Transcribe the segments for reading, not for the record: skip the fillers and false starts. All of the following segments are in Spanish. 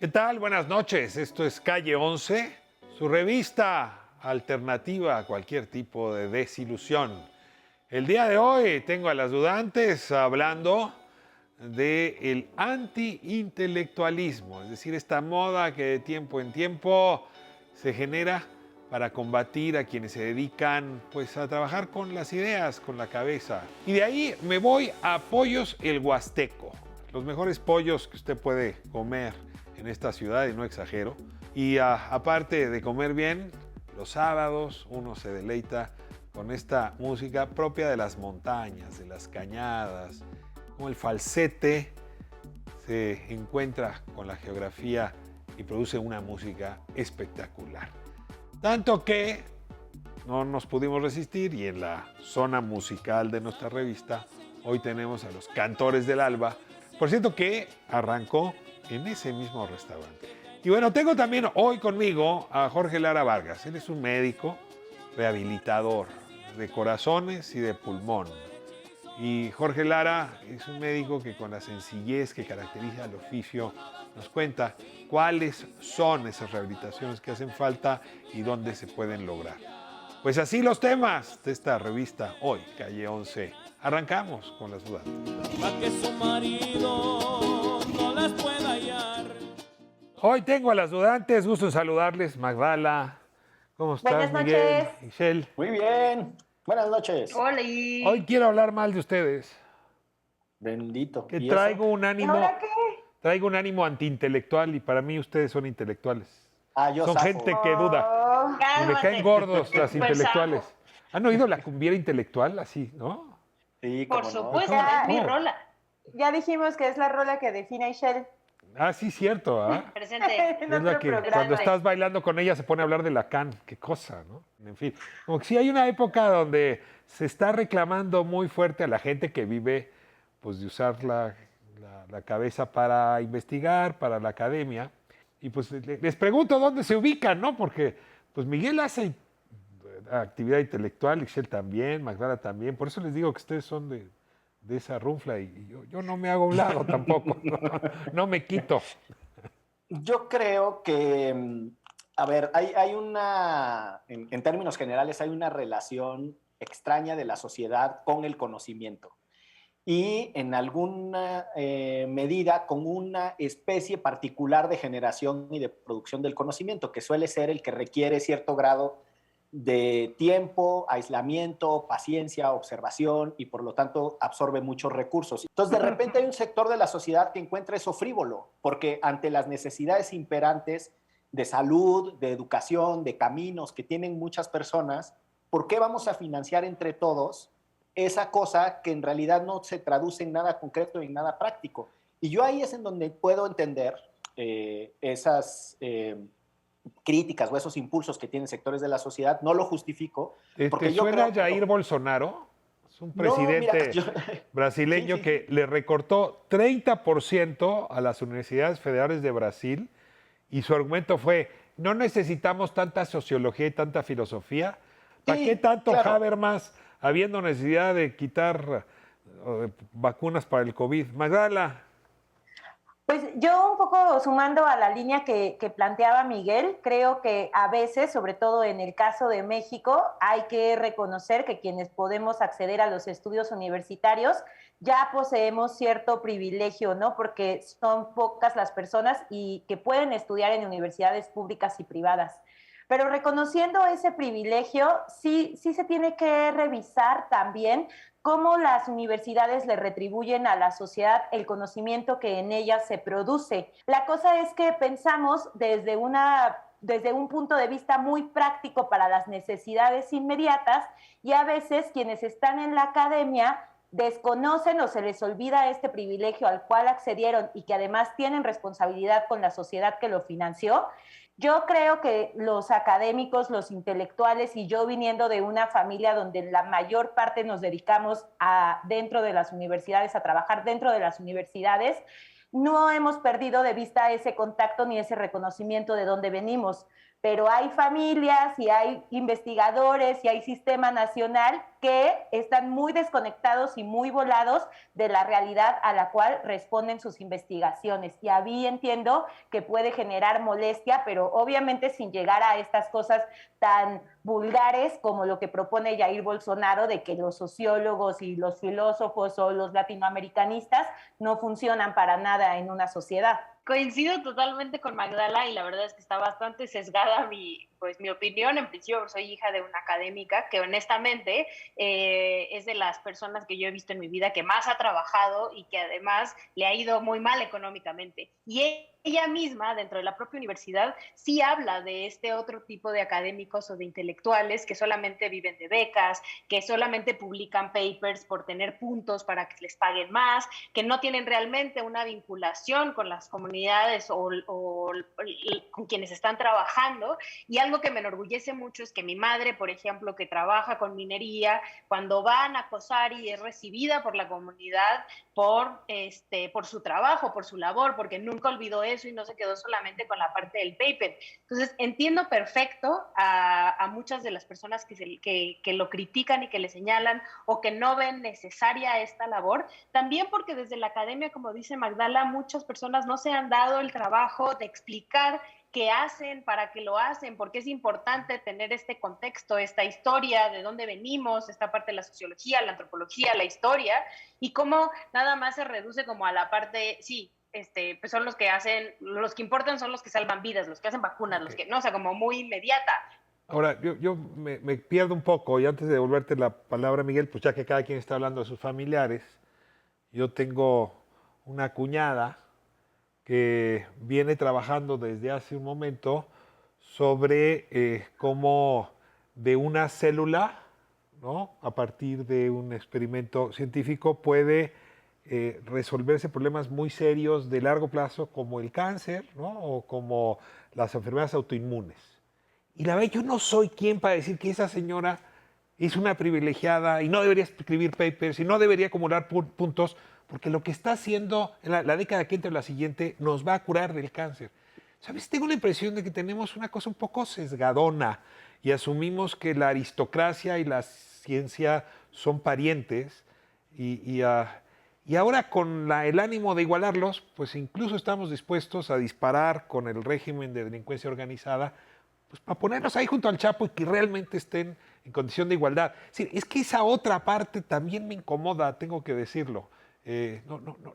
¿Qué tal? Buenas noches. Esto es Calle 11, su revista alternativa a cualquier tipo de desilusión. El día de hoy tengo a las dudantes hablando del anti-intelectualismo, es decir, esta moda que de tiempo en tiempo se genera para combatir a quienes se dedican pues, a trabajar con las ideas, con la cabeza. Y de ahí me voy a Pollos El Huasteco, los mejores pollos que usted puede comer en esta ciudad, y no exagero. Y aparte de comer bien, los sábados uno se deleita con esta música propia de las montañas, de las cañadas, como el falsete se encuentra con la geografía y produce una música espectacular. Tanto que no nos pudimos resistir y en la zona musical de nuestra revista hoy tenemos a los Cantores del Alba, por cierto que arrancó en ese mismo restaurante. Y bueno, tengo también hoy conmigo a Jorge Lara Vargas. Él es un médico rehabilitador de corazones y de pulmón. Y Jorge Lara es un médico que con la sencillez que caracteriza al oficio nos cuenta cuáles son esas rehabilitaciones que hacen falta y dónde se pueden lograr. Pues así los temas de esta revista hoy, Calle 11. Arrancamos con las dudas. Pa' que su marido no las pueda hallar. Hoy tengo a las dudantes, gusto en saludarles. Magdala, ¿cómo estás, Buenas Miguel? noches. Michelle. Muy bien. Buenas noches. Hola. Hoy quiero hablar mal de ustedes, Bendito. que ¿Y traigo eso? un ¿Y ánimo, ahora qué? traigo un ánimo antiintelectual y para mí ustedes son intelectuales. Yo Son zafo. gente que duda. Oh, Y me caen gordos las Pues, intelectuales. zafo. ¿Han oído la cumbiera intelectual así, no? Sí, Por cómo no. supuesto, ¿Cómo? es mi rola. ya dijimos que es la rola que define a Ishel Ah, sí, cierto, ¿ah? Presente. en Es la otro que programa. cuando estás bailando con ella se pone a hablar de Lacan. Qué cosa, ¿no? En fin, como que sí hay una época donde se está reclamando muy fuerte a la gente que vive, pues de usar la cabeza para investigar, para la academia. Y pues les pregunto dónde se ubican, ¿no? Porque pues Miguel hace actividad intelectual, Ixchel también, Magdala también. Por eso les digo que ustedes son de esa runfla y yo no me hago a un lado tampoco. No me quito. Yo creo que, a ver, hay una, en términos generales, hay una relación extraña de la sociedad con el conocimiento y en alguna medida con una especie particular de generación y de producción del conocimiento, que suele ser el que requiere cierto grado de tiempo, aislamiento, paciencia, observación y por lo tanto absorbe muchos recursos. Entonces de repente hay un sector de la sociedad que encuentra eso frívolo, porque ante las necesidades imperantes de salud, de educación, de caminos que tienen muchas personas, ¿por qué vamos a financiar entre todos esa cosa que en realidad no se traduce en nada concreto y en nada práctico? Y yo ahí es en donde puedo entender esas críticas o esos impulsos que tienen sectores de la sociedad, no lo justifico. ¿Te Porque yo suena creo que Jair Bolsonaro? Es un No, mira, presidente yo- brasileño Sí, sí, que le recortó 30% a las universidades federales de Brasil y su argumento fue, no necesitamos tanta sociología y tanta filosofía. ¿Para sí, qué tanto claro. Habermas habiendo necesidad de quitar vacunas para el COVID? Magdala. Pues yo un poco sumando a la línea que planteaba Miguel, creo que a veces, sobre todo en el caso de México, hay que reconocer que quienes podemos acceder a los estudios universitarios ya poseemos cierto privilegio, ¿no? Porque son pocas las personas y que pueden estudiar en universidades públicas y privadas. Pero reconociendo ese privilegio, sí se tiene que revisar también cómo las universidades le retribuyen a la sociedad el conocimiento que en ellas se produce. La cosa es que pensamos desde un punto de vista muy práctico para las necesidades inmediatas y a veces quienes están en la academia desconocen o se les olvida este privilegio al cual accedieron y que además tienen responsabilidad con la sociedad que lo financió. Yo creo que los académicos, los intelectuales y yo viniendo de una familia donde la mayor parte nos dedicamos dentro de las universidades, a trabajar dentro de las universidades, no hemos perdido de vista ese contacto ni ese reconocimiento de dónde venimos. pero hay familias y hay investigadores y hay sistema nacional que están muy desconectados y muy volados de la realidad a la cual responden sus investigaciones. Y ahí entiendo que puede generar molestia, pero obviamente sin llegar a estas cosas tan vulgares como lo que propone Jair Bolsonaro, de que los sociólogos y los filósofos o los latinoamericanistas no funcionan para nada en una sociedad. Coincido totalmente con Magdala y la verdad es que está bastante sesgada mi opinión. En principio soy hija de una académica que honestamente es de las personas que yo he visto en mi vida que más ha trabajado y que además le ha ido muy mal económicamente. Y ella misma, dentro de la propia universidad, sí habla de este otro tipo de académicos o de intelectuales que solamente viven de becas, que solamente publican papers por tener puntos para que les paguen más, que no tienen realmente una vinculación con las comunidades o con quienes están trabajando. Y algo que me enorgullece mucho es que mi madre, por ejemplo, que trabaja con minería, cuando van a COSARI es recibida por la comunidad por su trabajo, por su labor, porque nunca olvidó eso y no se quedó solamente con la parte del paper. Entonces, entiendo perfecto a muchas de las personas que lo critican y que le señalan o que no ven necesaria esta labor, también porque desde la academia, como dice Magdala, muchas personas no se han dado el trabajo de explicar qué hacen, para qué lo hacen, porque es importante tener este contexto, esta historia, de dónde venimos, esta parte de la sociología, la antropología, la historia, y cómo nada más se reduce como a la parte, sí, pues son los que hacen, los que importan son los que salvan vidas, los que hacen vacunas, okay, los que, no, o sea, como muy inmediata. Ahora, yo me pierdo un poco, y antes de devolverte la palabra, Miguel, pues ya que cada quien está hablando de sus familiares, yo tengo una cuñada que viene trabajando desde hace un momento sobre cómo de una célula, ¿no?, a partir de un experimento científico puede resolverse problemas muy serios de largo plazo como el cáncer, ¿no?, o como las enfermedades autoinmunes. Y la verdad, yo no soy quien para decir que esa señora es una privilegiada y no debería escribir papers y no debería acumular puntos, porque lo que está haciendo en la década que entra o la siguiente nos va a curar del cáncer. ¿Sabes? Tengo la impresión de que tenemos una cosa un poco sesgadona y asumimos que la aristocracia y la ciencia son parientes y ahora con el ánimo de igualarlos, pues incluso estamos dispuestos a disparar con el régimen de delincuencia organizada, pues para ponernos ahí junto al Chapo y que realmente estén en condición de igualdad. Es que esa otra parte también me incomoda, tengo que decirlo.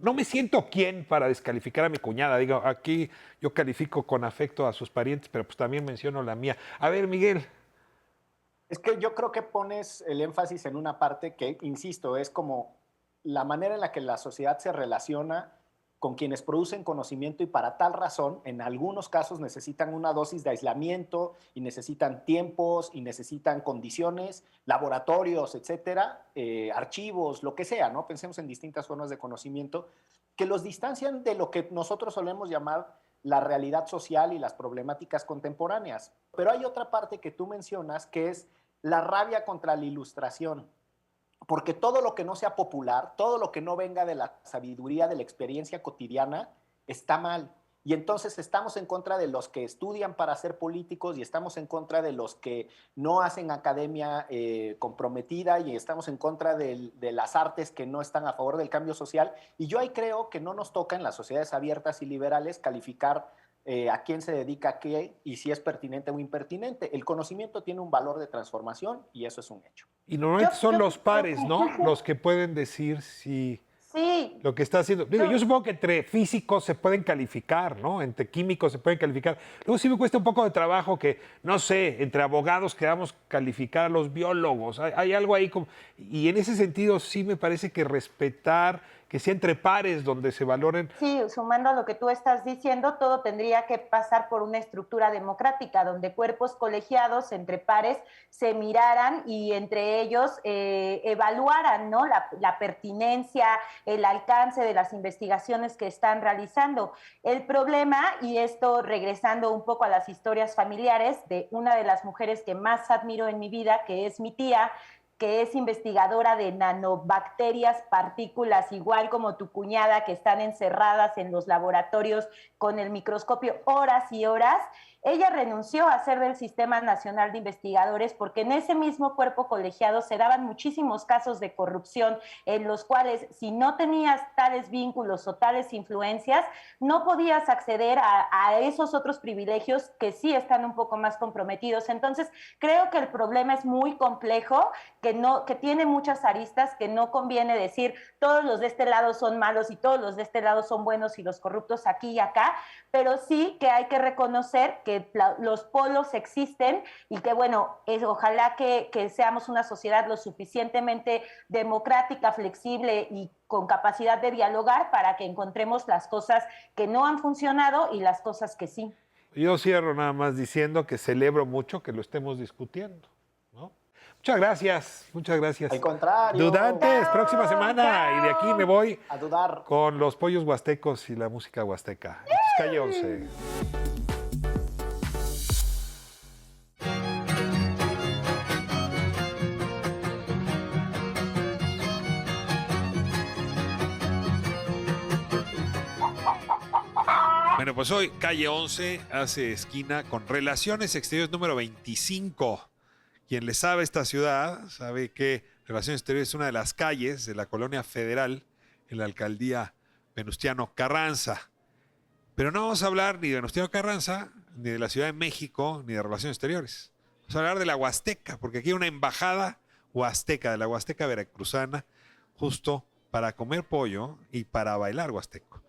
No me siento quien para descalificar a mi cuñada. Digo, aquí yo califico con afecto a sus parientes, pero pues también menciono la mía. A ver, Miguel. Es que yo creo que pones el énfasis en una parte que, insisto, es como la manera en la que la sociedad se relaciona con quienes producen conocimiento y para tal razón, en algunos casos necesitan una dosis de aislamiento y necesitan tiempos y necesitan condiciones, laboratorios, etcétera, archivos, lo que sea, ¿no? Pensemos en distintas formas de conocimiento que los distancian de lo que nosotros solemos llamar la realidad social y las problemáticas contemporáneas. Pero hay otra parte que tú mencionas que es la rabia contra la ilustración. Porque todo lo que no sea popular, todo lo que no venga de la sabiduría, de la experiencia cotidiana, está mal. Y entonces estamos en contra de los que estudian para ser políticos y estamos en contra de los que no hacen academia comprometida y estamos en contra de las artes que no están a favor del cambio social. Y yo ahí creo que no nos toca en las sociedades abiertas y liberales calificar a quién se dedica a qué y si es pertinente o impertinente. El conocimiento tiene un valor de transformación y eso es un hecho. Y normalmente son los pares, ¿no?, los que pueden decir si sí, lo que está haciendo. Digo, yo supongo que entre físicos se pueden calificar, ¿no?, entre químicos se pueden calificar. Luego sí me cuesta un poco de trabajo que, no sé, entre abogados queramos calificar a los biólogos. Hay algo ahí como... Y en ese sentido sí me parece que respetar, que sea entre pares donde se valoren. Sí, sumando a lo que tú estás diciendo, todo tendría que pasar por una estructura democrática, donde cuerpos colegiados entre pares se miraran y entre ellos evaluaran, ¿no?, la pertinencia, el alcance de las investigaciones que están realizando. El problema, y esto regresando un poco a las historias familiares, de una de las mujeres que más admiro en mi vida, que es mi tía, que es investigadora de nanobacterias, partículas, igual como tu cuñada, que están encerradas en los laboratorios con el microscopio horas y horas. Ella renunció a ser del Sistema Nacional de Investigadores porque en ese mismo cuerpo colegiado se daban muchísimos casos de corrupción en los cuales, si no tenías tales vínculos o tales influencias, no podías acceder a esos otros privilegios que sí están un poco más comprometidos. Entonces, creo que el problema es muy complejo, que tiene muchas aristas, que no conviene decir todos los de este lado son malos y todos los de este lado son buenos y los corruptos aquí y acá, pero sí que hay que reconocer que los polos existen y que, bueno, ojalá que seamos una sociedad lo suficientemente democrática, flexible y con capacidad de dialogar para que encontremos las cosas que no han funcionado y las cosas que sí. Yo cierro nada más diciendo que celebro mucho que lo estemos discutiendo, ¿no? Muchas gracias, muchas gracias. Al contrario. Dudantes, Chao, próxima semana. chao. Y de aquí me voy A dudar. con los pollos huastecos y la música huasteca. Esto es Calle 11. Bueno, pues hoy Calle 11 hace esquina con Relaciones Exteriores número 25. Quien le sabe esta ciudad sabe que Relaciones Exteriores es una de las calles de la colonia federal en la alcaldía Venustiano Carranza. Pero no vamos a hablar ni de Venustiano Carranza, ni de la Ciudad de México, ni de Relaciones Exteriores. Vamos a hablar de la Huasteca, porque aquí hay una embajada huasteca, de la Huasteca veracruzana, justo para comer pollo y para bailar huasteco.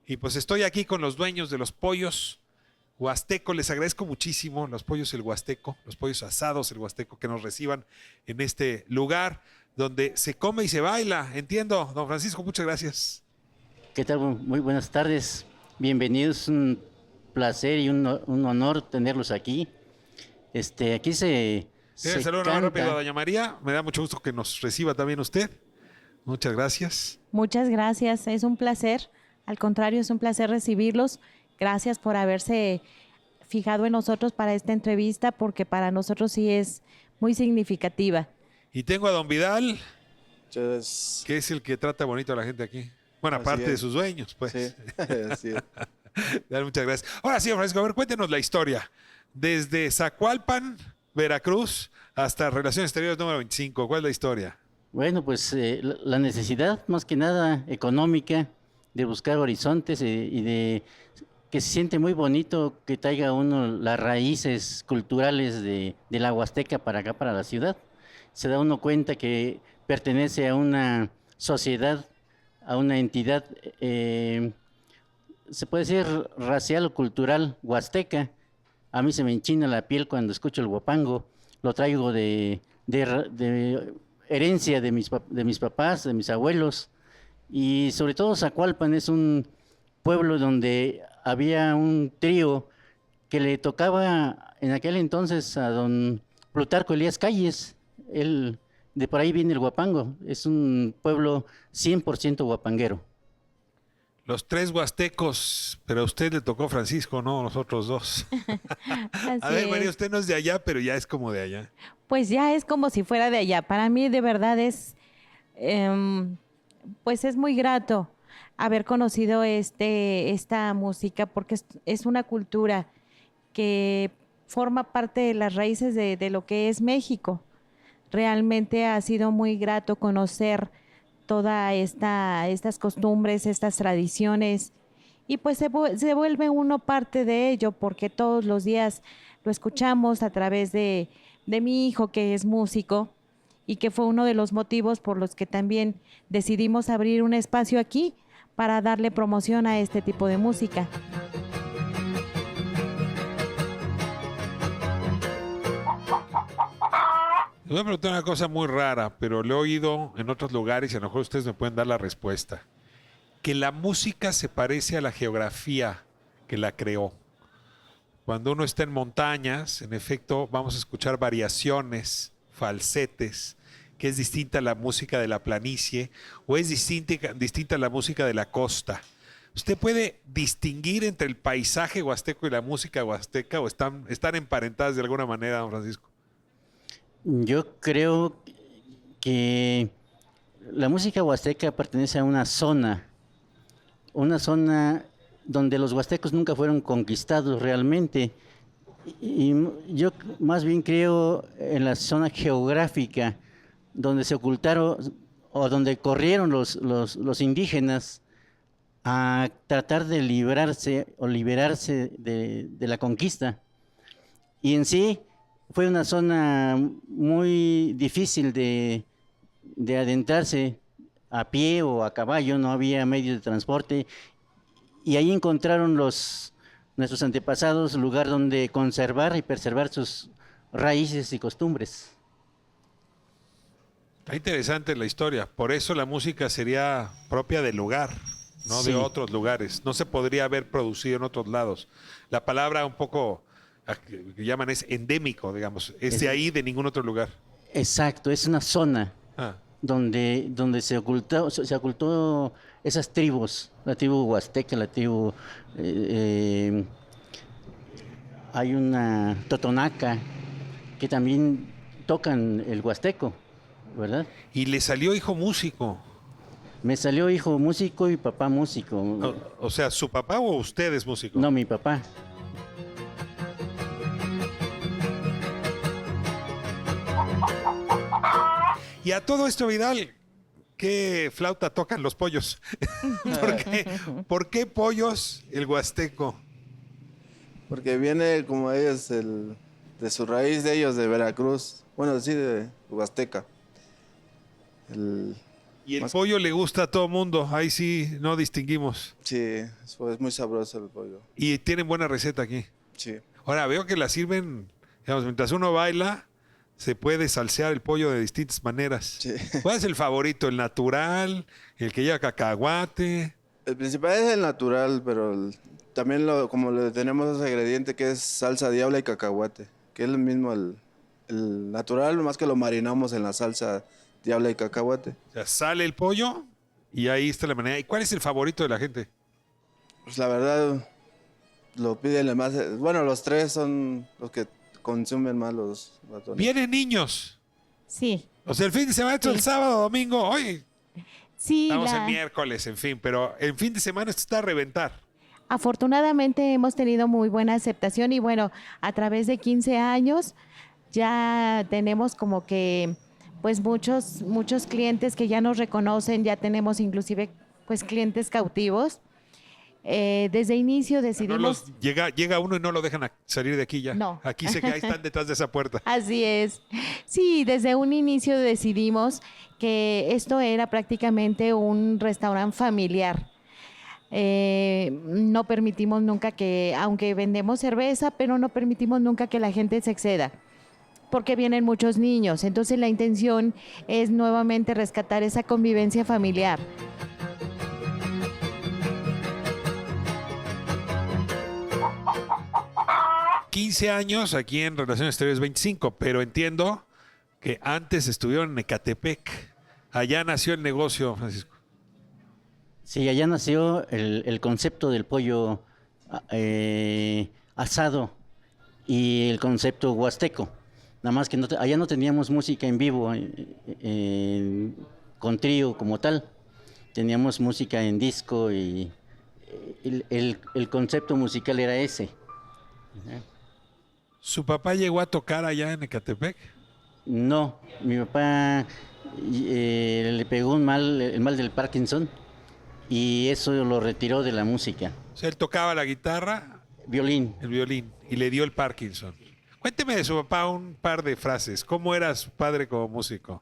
Y pues estoy aquí con los dueños de los pollos huasteco. Les agradezco muchísimo, los pollos el huasteco, los pollos asados el huasteco, que nos reciban en este lugar donde se come y se baila. Entiendo, don Francisco, muchas gracias. ¿Qué tal? Muy buenas tardes. Bienvenidos, un placer y un honor tenerlos aquí. Aquí se Saludo canta. rápido a doña María. Me da mucho gusto que nos reciba también usted. Muchas gracias. Muchas gracias, es un placer. Al contrario, es un placer recibirlos. Gracias por haberse fijado en nosotros para esta entrevista, porque para nosotros sí es muy significativa. Y tengo a don Vidal, Entonces, que es el que trata bonito a la gente aquí. Bueno, Así aparte de es. sus dueños, pues. sí, así es. Dale, muchas gracias. Ahora sí, don Francisco, a ver, cuéntenos la historia. Desde Zacualpan, Veracruz, hasta Relaciones Exteriores número 25. ¿Cuál es la historia? Bueno, pues la necesidad más que nada económica de buscar horizontes y de que se siente muy bonito que traiga uno las raíces culturales de la Huasteca para acá, para la ciudad. Se da uno cuenta que pertenece a una sociedad, a una entidad, se puede decir racial o cultural huasteca. A mí se me enchina la piel cuando escucho el huapango. Lo traigo de herencia de mis papás, de mis abuelos. Y sobre todo Zacualpan es un pueblo donde había un trío que le tocaba en aquel entonces a don Plutarco Elías Calles. Él, de por ahí viene el huapango. Es un pueblo 100% huapanguero. Los tres huastecos, pero a usted le tocó Francisco, no los otros dos. Así A ver, es. María, usted no es de allá, pero ya es como de allá. Pues ya es como si fuera de allá. Para mí de verdad es, pues es muy grato haber conocido esta música, porque es una cultura que forma parte de las raíces de lo que es México. Realmente ha sido muy grato conocer todas estas costumbres, estas tradiciones, y pues se vuelve uno parte de ello, porque todos los días lo escuchamos a través de mi hijo, que es músico, y que fue uno de los motivos por los que también decidimos abrir un espacio aquí para darle promoción a este tipo de música. Les voy a preguntar una cosa muy rara, pero lo he oído en otros lugares y a lo mejor ustedes me pueden dar la respuesta. Que la música se parece a la geografía que la creó. Cuando uno está en montañas, en efecto, vamos a escuchar variaciones, falsetes, que es distinta a la música de la planicie o es distinta a la música de la costa. ¿Usted puede distinguir entre el paisaje huasteco y la música huasteca o están emparentadas de alguna manera, don Francisco? Yo creo que la música huasteca pertenece a una zona donde los huastecos nunca fueron conquistados realmente. Y yo más bien creo en la zona geográfica donde se ocultaron o donde corrieron los indígenas a tratar de liberarse de la conquista. Y en sí fue una zona muy difícil de adentrarse a pie o a caballo, no había medios de transporte, y ahí encontraron nuestros antepasados lugar donde conservar y preservar sus raíces y costumbres. Está interesante la historia, por eso la música sería propia del lugar, no Sí. de otros lugares, no se podría haber producido en otros lados. La palabra un poco que llaman es endémico, digamos, es de ahí, de ningún otro lugar. Exacto, es una zona Ah. donde se ocultó esas tribus, la tribu huasteca, la tribu, hay una totonaca que también tocan el huasteco, ¿verdad? Y le salió hijo músico. Me salió hijo músico y papá músico. O sea, ¿su papá o usted es músico? No, mi papá. Y a todo esto, Vidal, ¿qué flauta tocan los pollos? ¿Por qué pollos el huasteco? Porque viene como ellos de su raíz de ellos, de Veracruz. Bueno, sí, de Huasteca. Y el Más- pollo le gusta a todo mundo, ahí sí no distinguimos. Sí, es muy sabroso el pollo. Y tienen buena receta aquí. Sí. Ahora veo que la sirven, digamos, mientras uno baila, se puede salsear el pollo de distintas maneras. Sí. ¿Cuál es el favorito? ¿El natural? ¿El que lleva cacahuate? El principal es el natural, pero también como le tenemos ese ingrediente que es salsa diabla y cacahuate, que es el mismo el natural, más que lo marinamos en la salsa diabla y cacahuate. O sea, sale el pollo y ahí está la manera. ¿Y cuál es el favorito de la gente? Pues la verdad, lo piden más. Bueno, los tres son los que consumen más los ratones. Vienen niños. Sí, O sea, el fin de semana, esto es el Sí. sábado, domingo. Hoy sí. estamos en miércoles, en fin, pero el fin de semana esto está a reventar. Afortunadamente hemos tenido muy buena aceptación y bueno, a través de 15 años ya tenemos como que pues muchos clientes que ya nos reconocen, ya tenemos inclusive pues clientes cautivos. Desde inicio No decidimos... llega uno y no lo dejan salir de aquí ya. No. Aquí ahí están detrás de esa puerta. Así es. Sí, desde un inicio decidimos que esto era prácticamente un restaurante familiar. No permitimos nunca que, aunque vendemos cerveza, pero no permitimos nunca que la gente se exceda, porque vienen muchos niños. Entonces la intención es nuevamente rescatar esa convivencia familiar. Ah, 15 años aquí en Relaciones Exteriores 25, pero entiendo que antes estuvieron en Ecatepec. Allá nació el negocio, Francisco. Sí, allá nació el concepto del pollo asado y el concepto huasteco. Nada más que allá no teníamos música en vivo con trío como tal. Teníamos música en disco y el concepto musical era ese. ¿Su papá llegó a tocar allá en Ecatepec? No, mi papá le pegó el mal del Parkinson y eso lo retiró de la música. O sea, él tocaba la guitarra, Violín. el violín, y le dio el Parkinson. Cuénteme de su papá un par de frases. ¿Cómo era su padre como músico?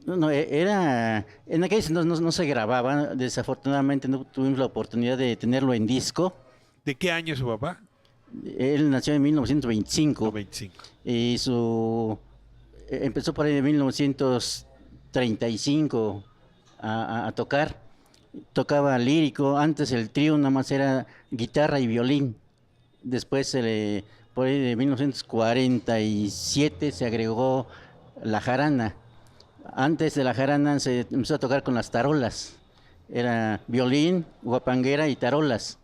No, en aquellos no se grababa, desafortunadamente no tuvimos la oportunidad de tenerlo en disco. ¿De qué año es su papá? Él nació en 1925 25. y empezó por ahí de 1935 a tocar. Tocaba lírico, antes el trío nada más era guitarra y violín. Después, por ahí de 1947 se agregó la jarana. Antes de la jarana se empezó a tocar con las tarolas. Era violín, guapanguera y tarolas.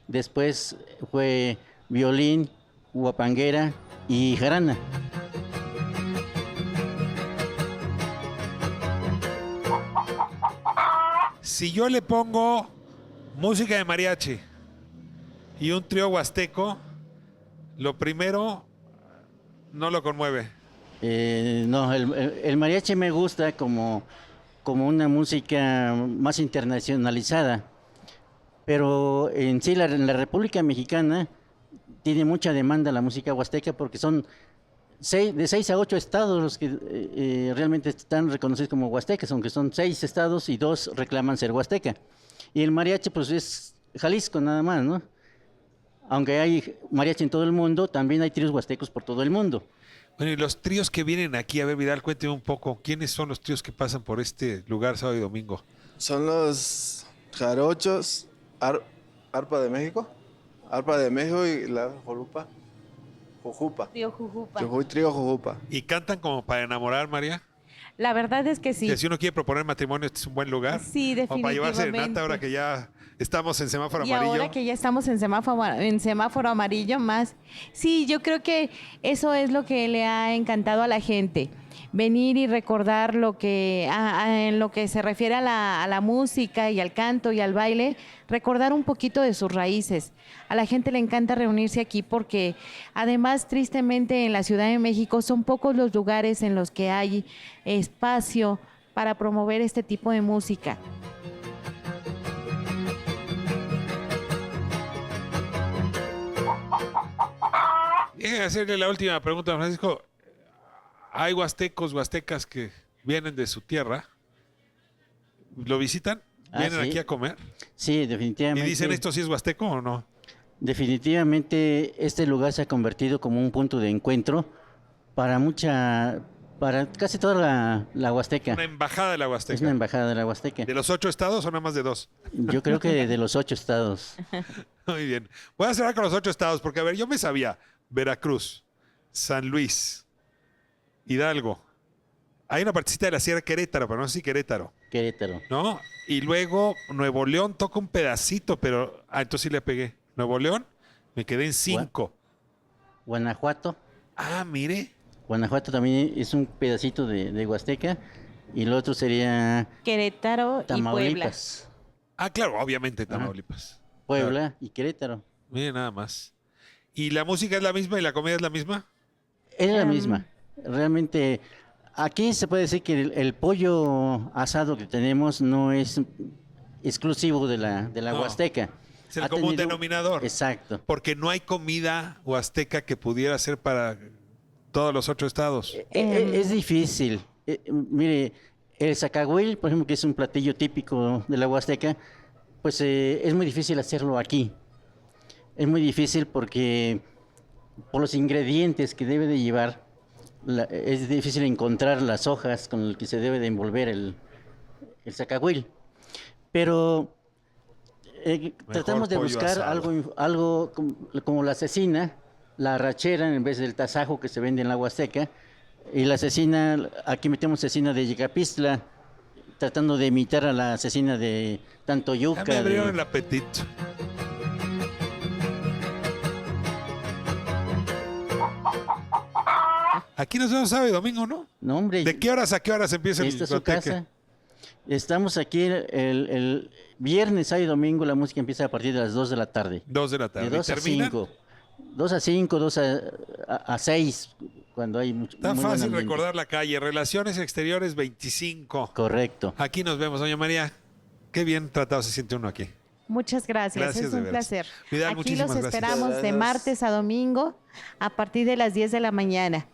Después fue violín, guapanguera y jarana. Si yo le pongo música de mariachi y un trío huasteco, lo primero no lo conmueve. No, el mariachi me gusta como una música más internacionalizada, pero en sí en la República Mexicana tiene mucha demanda la música huasteca porque son de 6 a 8 estados los que realmente están reconocidos como huastecas, aunque son 6 estados y 2 reclaman ser huasteca. Y el mariachi pues es Jalisco nada más, ¿no? Aunque hay mariachi en todo el mundo, también hay tríos huastecos por todo el mundo. Bueno, y los tríos que vienen aquí, a ver, Vidal, cuénteme un poco, ¿quiénes son los tríos que pasan por este lugar sábado y domingo? Son los jarochos, Arpa de México y la Jujupa. Trío Jujupa. Trío Jujupa. ¿Y cantan como para enamorar, María? La verdad es que sí. Que si uno quiere proponer matrimonio, este es un buen lugar. Sí, O para llevar serenata definitivamente. ahora que ya estamos en semáforo Y amarillo. ahora que ya estamos en semáforo amarillo más. Sí, yo creo que eso es lo que le ha encantado a la gente. Venir y recordar lo que en lo que se refiere a la música y al canto y al baile, recordar un poquito de sus raíces. A la gente le encanta reunirse aquí porque además tristemente en la Ciudad de México son pocos los lugares en los que hay espacio para promover este tipo de música. Déjeme hacerle la última pregunta, don Francisco. ¿Hay huastecos, huastecas que vienen de su tierra? ¿Lo visitan? ¿Vienen sí. aquí a comer? Sí, ¿Y definitivamente. dicen esto sí es huasteco o no? Definitivamente este lugar se ha convertido como un punto de encuentro para casi toda la Huasteca. Una embajada de la Es una Huasteca. embajada de la Huasteca. ¿De los 8 estados o nada más de 2? Yo creo que de los 8 estados. Muy bien. Voy a cerrar con los 8 estados porque, a ver, yo me sabía Veracruz, San Luis, Hidalgo. Hay una partecita de la Sierra Querétaro, pero no sé si Querétaro, Querétaro. ¿no? Y luego Nuevo León toca un pedacito, pero... entonces sí le pegué. Nuevo León, me quedé en 5. Guanajuato. Ah, mire. Guanajuato también es un pedacito de Huasteca. Y lo otro sería Querétaro y Puebla. Tamaulipas. Ah, claro, obviamente Tamaulipas. Puebla y Querétaro. Mire, nada más. ¿Y la música es la misma y la comida es la misma? Es la misma. Realmente, aquí se puede decir que el pollo asado que tenemos no es exclusivo de la No. Huasteca. Es el Ha común tenido- denominador. Exacto. Porque no hay comida huasteca que pudiera ser para todos los 8 estados. Es difícil. Mire, el zacahuil, por ejemplo, que es un platillo típico de la Huasteca, pues es muy difícil hacerlo aquí. Es muy difícil porque por los ingredientes que debe de llevar, es difícil encontrar las hojas con las que se debe de envolver el zacahuil. Pero tratamos de pollo buscar asado. algo como la cecina, la arrachera en vez del tasajo que se vende en la Huasteca. Y la cecina, aquí metemos cecina de Yecapistla, tratando de imitar a la cecina de Ya Tantoyuca. me abrieron el apetito. Aquí nos vemos sábado y domingo, ¿no? No, hombre, ¿De qué horas a qué horas empieza el esta es su discoteque? casa. Estamos aquí el viernes, sábado y domingo, la música empieza a partir de las 2 de la tarde. 2 de la tarde. De ¿Y 2 a terminan? 5. 2 a 5, 2 a 6, cuando hay mucho. Está muy buen fácil ambiente. recordar la calle. Relaciones Exteriores 25. Correcto. Aquí nos vemos, doña María. Qué bien tratado se siente uno aquí. Muchas gracias, Gracias, es de un veras. placer. Vidal, Aquí muchísimas los gracias. esperamos de Gracias. martes a domingo a partir de las 10 de la mañana.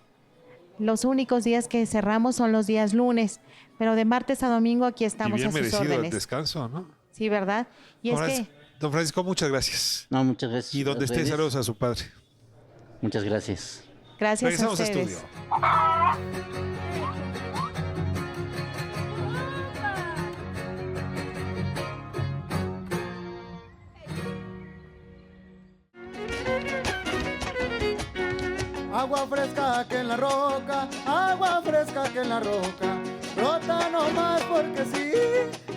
Los únicos días que cerramos son los días lunes, pero de martes a domingo aquí Y estamos bien a sus merecido el órdenes. descanso, ¿no? Sí, ¿verdad? Y es Don que Francisco- Don Francisco, muchas gracias. No, muchas gracias. Y donde a esté, ustedes. saludos a su padre. Muchas gracias. gracias a Regresamos a ustedes. estudio. Agua fresca que en la roca, agua fresca que en la roca. Brota nomás porque sí,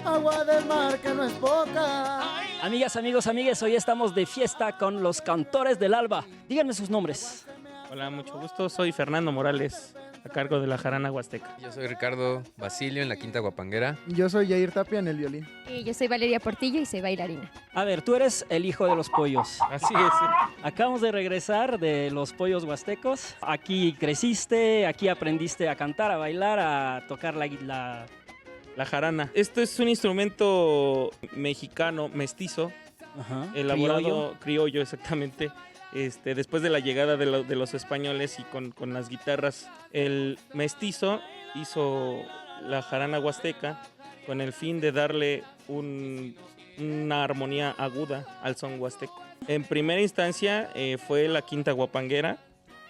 agua del mar que no es poca. Amigas, amigos, amigues, hoy estamos de fiesta con los Cantores del Alba. Díganme sus nombres. Hola, mucho gusto. Soy Fernando Morales. a cargo de la jarana huasteca. Yo soy Ricardo Basilio en la Quinta Guapanguera. Yo soy Yair Tapia en el violín. Y yo soy Valeria Portillo y soy bailarina. A ver, tú eres el hijo de los pollos. Así es. Acabamos de regresar de los pollos huastecos. Aquí creciste, aquí aprendiste a cantar, a bailar, a tocar la La jarana. Esto es un instrumento mexicano, mestizo, Ajá. elaborado criollo exactamente. Después de la llegada de los españoles y con las guitarras, el mestizo hizo la jarana huasteca con el fin de darle una armonía aguda al son huasteco. En primera instancia fue la quinta guapanguera,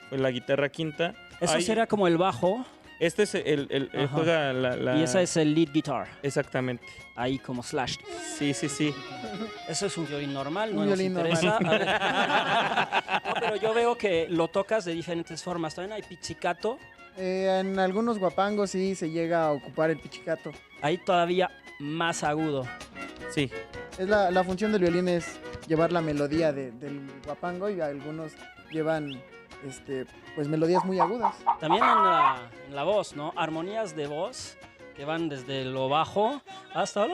fue la guitarra quinta. Eso será como el bajo. Este es el juega la... Y esa es el lead guitar. Exactamente. Ahí como slash. Sí. Eso es un violín normal, no Un nos violín interesa. No, pero yo veo que lo tocas de diferentes formas. También hay pizzicato. En algunos guapangos sí se llega a ocupar el pichicato. Ahí todavía más agudo. Sí. Es la función del violín es llevar la melodía del guapango y algunos llevan pues melodías muy agudas. También en la voz, ¿no? Armonías de voz que van desde lo bajo hasta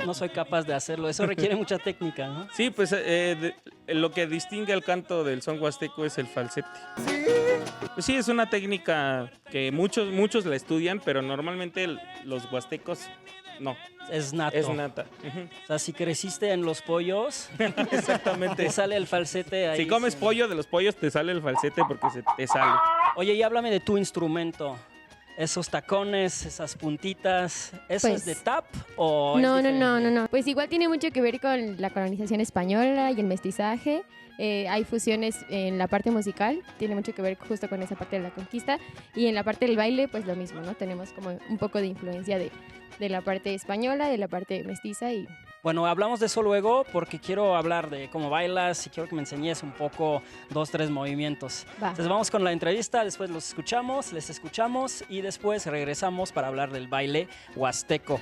no soy capaz de hacerlo. Eso requiere mucha técnica, ¿no? Sí, pues lo que distingue al canto del son huasteco es el falsete. Pues sí, es una técnica que muchos la estudian, pero normalmente los huastecos no. Es nato. Es nata. O sea, si creciste en los pollos, exactamente. te sale el falsete ahí. Si comes pollo de los pollos, te sale el falsete porque se te sale. Oye, y háblame de tu instrumento. Esos tacones, esas puntitas, ¿eso Pues, es de tap o es No. diferente? Pues igual tiene mucho que ver con la colonización española y el mestizaje. Hay fusiones en la parte musical, tiene mucho que ver justo con esa parte de la conquista. Y en la parte del baile, pues lo mismo, ¿no? Tenemos como un poco de influencia de la parte española, de la parte mestiza y... Bueno, hablamos de eso luego porque quiero hablar de cómo bailas y quiero que me enseñes un poco 2, 3 movimientos. Va. Entonces vamos con la entrevista, después les escuchamos y después regresamos para hablar del baile huasteco.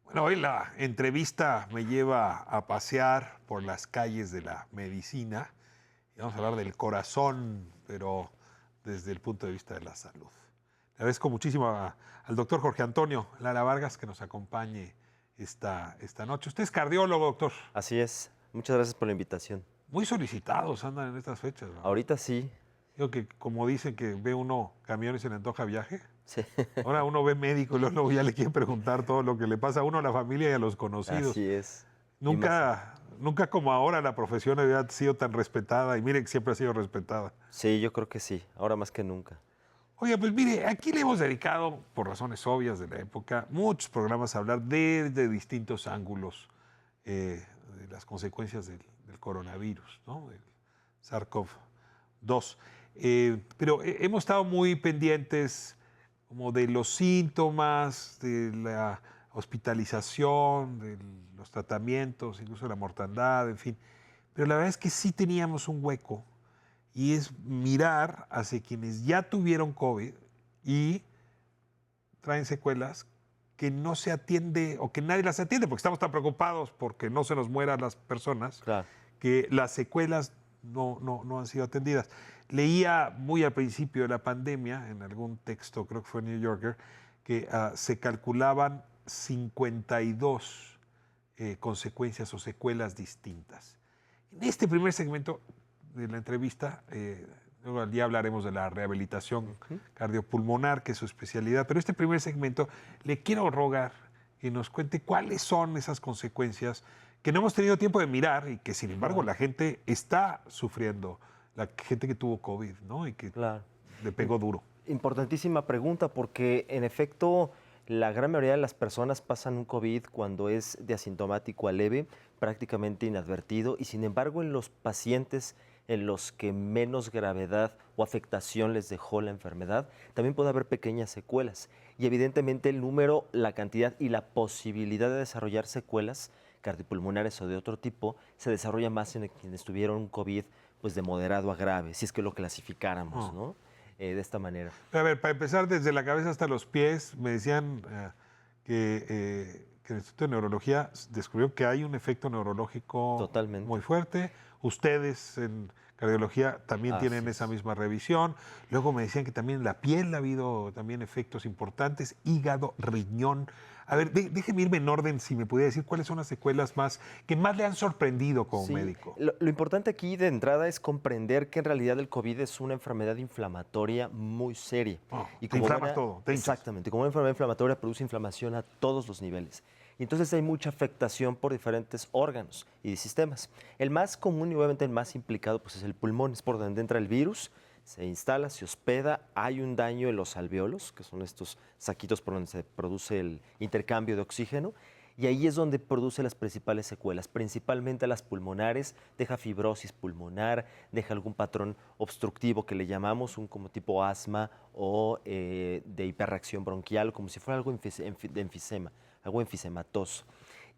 Bueno, hoy la entrevista me lleva a pasear por las calles de la medicina y vamos a hablar del corazón, pero desde el punto de vista de la salud. Le agradezco muchísimo al doctor Jorge Antonio Lara Vargas que nos acompañe esta noche. Usted es cardiólogo, doctor. Así es. Muchas gracias por la invitación. Muy solicitados andan en estas fechas, ¿no? Ahorita sí. Digo que como dicen que ve uno camiones y se le antoja viaje. Sí. Ahora uno ve médico y luego ya le quieren preguntar todo lo que le pasa a uno, a la familia y a los conocidos. Así es. Nunca como ahora la profesión había sido tan respetada y mire que siempre ha sido respetada. Sí, yo creo que sí. Ahora más que nunca. Oiga, pues mire, aquí le hemos dedicado, por razones obvias de la época, muchos programas a hablar de distintos ángulos de las consecuencias del coronavirus, ¿no? Del SARS-CoV-2. Pero hemos estado muy pendientes como de los síntomas, de la hospitalización, de los tratamientos, incluso de la mortandad, en fin. Pero la verdad es que sí teníamos un hueco y es mirar hacia quienes ya tuvieron COVID y traen secuelas que no se atiende o que nadie las atiende, porque estamos tan preocupados porque no se nos mueran las personas, claro, que las secuelas no han sido atendidas. Leía muy al principio de la pandemia, en algún texto, creo que fue New Yorker, que se calculaban 52 consecuencias o secuelas distintas. En este primer segmento de la entrevista, luego al día hablaremos de la rehabilitación cardiopulmonar, que es su especialidad, pero este primer segmento le quiero rogar que nos cuente cuáles son esas consecuencias que no hemos tenido tiempo de mirar y que sin embargo la gente está sufriendo, la gente que tuvo COVID, ¿no? Y que le pegó duro. Importantísima pregunta porque en efecto la gran mayoría de las personas pasan un COVID cuando es de asintomático a leve, prácticamente inadvertido, y sin embargo en los pacientes en los que menos gravedad o afectación les dejó la enfermedad, también puede haber pequeñas secuelas. Y evidentemente el número, la cantidad y la posibilidad de desarrollar secuelas cardiopulmonares o de otro tipo se desarrolla más en quienes tuvieron un COVID pues de moderado a grave, si es que lo clasificáramos, ¿no? De esta manera. A ver, para empezar desde la cabeza hasta los pies, me decían que que el Instituto de Neurología descubrió que hay un efecto neurológico Totalmente. muy fuerte. Ustedes en cardiología también Así tienen es. esa misma revisión. Luego me decían que también en la piel ha habido también efectos importantes, hígado, riñón. A ver, déjeme irme en orden, si me pudiera decir cuáles son las secuelas que más le han sorprendido como Sí, médico. Lo importante aquí de entrada es comprender que en realidad el COVID es una enfermedad inflamatoria muy seria. Te inflamas todo, te hinchas. Exactamente, como una enfermedad inflamatoria produce inflamación a todos los niveles. Y entonces hay mucha afectación por diferentes órganos y sistemas. El más común y obviamente el más implicado pues, es el pulmón, es por donde entra el virus, se instala, se hospeda, hay un daño en los alvéolos, que son estos saquitos por donde se produce el intercambio de oxígeno, y ahí es donde produce las principales secuelas, principalmente las pulmonares, deja fibrosis pulmonar, deja algún patrón obstructivo que le llamamos, un como tipo asma o de hiperreacción bronquial, como si fuera algo de enfisema, algo enfisematoso.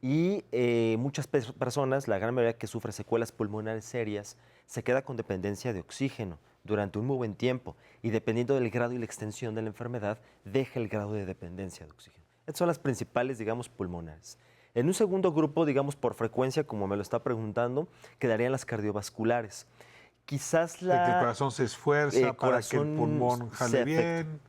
Y muchas personas, la gran mayoría que sufre secuelas pulmonares serias, se queda con dependencia de oxígeno durante un muy buen tiempo y dependiendo del grado y la extensión de la enfermedad, deja el grado de dependencia de oxígeno. Estas son las principales, digamos, pulmonares. En un segundo grupo, digamos, por frecuencia, como me lo está preguntando, quedarían las cardiovasculares. Quizás Que el corazón se esfuerza para que el pulmón jale bien.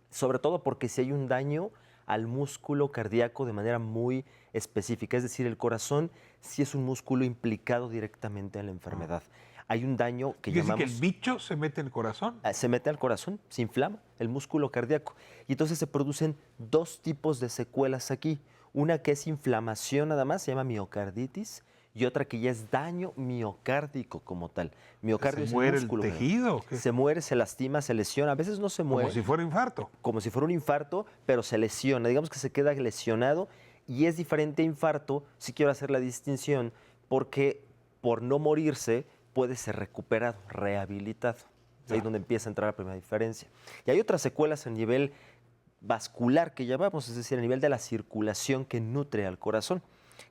Sobre todo porque si hay un daño al músculo cardíaco de manera muy específica, es decir, el corazón sí es un músculo implicado directamente en la enfermedad. Hay un daño que ¿Quiere llamamos... decir que el bicho se mete en el corazón? Se mete al corazón, se inflama el músculo cardíaco. Y entonces se producen dos tipos de secuelas aquí. Una que es inflamación nada más, se llama miocarditis, y otra que ya es daño miocárdico como tal. Miocardio ¿Se muere es el músculo. el tejido? ¿Qué? Se muere, se lastima, se lesiona. A veces no se muere. Como si fuera infarto. Como si fuera un infarto, pero se lesiona. Digamos que se queda lesionado y es diferente a infarto, si quiero hacer la distinción, porque por no morirse puede ser recuperado, rehabilitado. Es ahí donde empieza a entrar la primera diferencia. Y hay otras secuelas a nivel vascular que llamamos, es decir, a nivel de la circulación que nutre al corazón,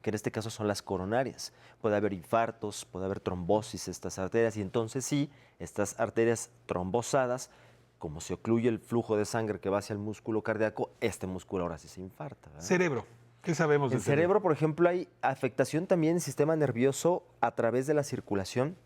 que en este caso son las coronarias. Puede haber infartos, puede haber trombosis de estas arterias y entonces sí, estas arterias trombosadas, como se ocluye el flujo de sangre que va hacia el músculo cardíaco, este músculo ahora sí se infarta, ¿verdad? Cerebro. ¿Qué sabemos del En cerebro, por ejemplo, hay afectación también del sistema nervioso a través de la circulación,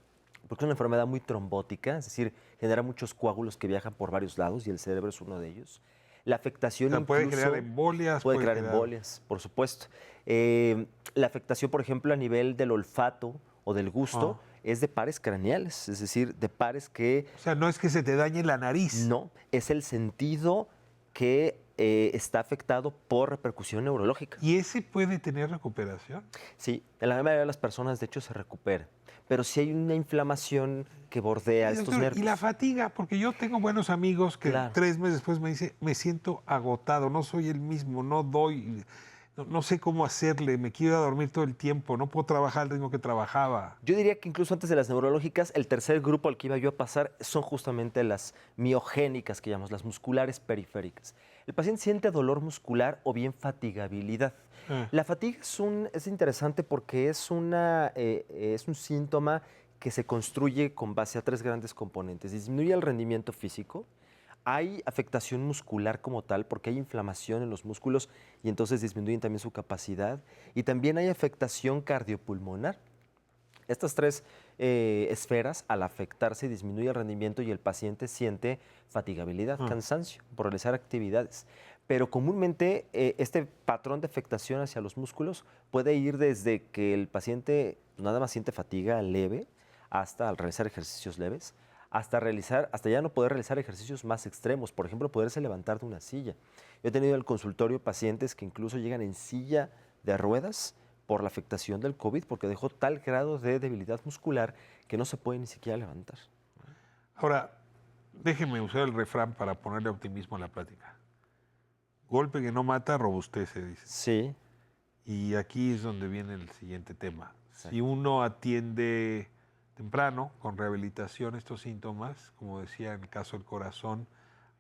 porque es una enfermedad muy trombótica, es decir, genera muchos coágulos que viajan por varios lados y el cerebro es uno de ellos. La afectación puede crear embolias. Puede crear embolias, por supuesto. La afectación, por ejemplo, a nivel del olfato o del gusto es de pares craneales, es decir, de pares que... O sea, no es que se te dañe la nariz. No, es el sentido que está afectado por repercusión neurológica. ¿Y ese puede tener recuperación? Sí, en la mayoría de las personas, de hecho, se recupera. Pero si hay una inflamación que bordea estos Doctor, nervios. y la fatiga, porque yo tengo buenos amigos que 3 meses después me dice, me siento agotado, no soy el mismo, no doy, no sé cómo hacerle, me quiero ir a dormir todo el tiempo, no puedo trabajar al ritmo que trabajaba. Yo diría que incluso antes de las neurológicas, el tercer grupo al que iba yo a pasar son justamente las miogénicas, que llamamos, las musculares periféricas. El paciente siente dolor muscular o bien fatigabilidad. La fatiga es interesante porque es un síntoma que se construye con base a 3 grandes componentes. Disminuye el rendimiento físico, hay afectación muscular como tal porque hay inflamación en los músculos y entonces disminuyen también su capacidad y también hay afectación cardiopulmonar. Estas 3 esferas, al afectarse, disminuye el rendimiento y el paciente siente fatigabilidad, cansancio por realizar actividades. Pero comúnmente este patrón de afectación hacia los músculos puede ir desde que el paciente nada más siente fatiga leve hasta al realizar ejercicios leves, hasta ya no poder realizar ejercicios más extremos, por ejemplo, poderse levantar de una silla. Yo he tenido en el consultorio pacientes que incluso llegan en silla de ruedas por la afectación del COVID, porque dejó tal grado de debilidad muscular que no se puede ni siquiera levantar. Ahora, déjenme usar el refrán para ponerle optimismo a la plática. Golpe que no mata, robustece, dice. Sí. Y aquí es donde viene el siguiente tema. Si uno atiende temprano, con rehabilitación, estos síntomas, como decía en el caso del corazón,